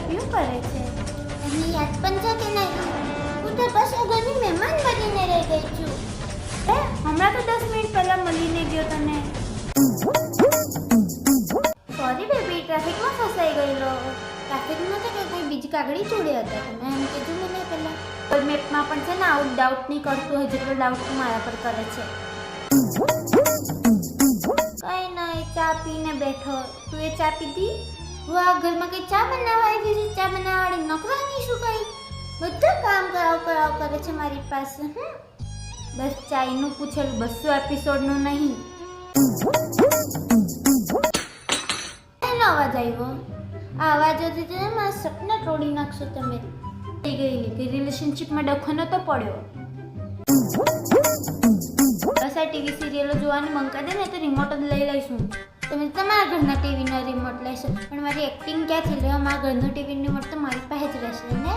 શું કરે છે? તને યાદ પણ છે કે નહીં? હું તો બસ આ ઘરની મહેમાન બનીને રહી ગઈ છું. હે, હમણાં તો 10 મિનિટ પહેલા મળીને ગયો તને. સોરી બેબી, ટ્રાફિકમાં ફસાઈ ગયેલો. ટ્રાફિકમાં તો કોઈ બીજી કાગડી જોડ્યા હતા. તમે એમ કીધું મને પહેલાં. ગૂગલ મેપમાં પણ છે ને આવું ડાઉટ નહીં કરતું હોય જેટલો ડાઉટ તું મારા પર કરે છે. કંઈ નહીં, ચા પીને બેઠો. તું એ ચા પીધી? હું આ ઘરમાં કંઈ ચા બનાવવા આવી છું. ચા બનાવવાળી નોકરાની શું કંઈ બધું કામ કરાવ કરે છે મારી પાસે. બસ ચાઈનું પૂછેલું, 200 એપિસોડનું નહીં. એનો અવાજ આવ્યો. આ અવાજોથી તો મારા સપના તોડી નાખશો તમે. થઈ ગયેલી કે રિલેશનશિપમાં ડખો નતો પડ્યો. બસ આ ટીવી સિરિયલો જોવાનું મન કરે ને તો રિમોટ જ લઈ લઈશું. તમે તમારા ઘરના ટીવીનો રિમોટ લેશો, પણ મારી એક્ટિંગ ક્યાંથી લેવા? મારા ઘરનું ટીવી રિમોટ તો મારી પાસે જ રહેશે ને.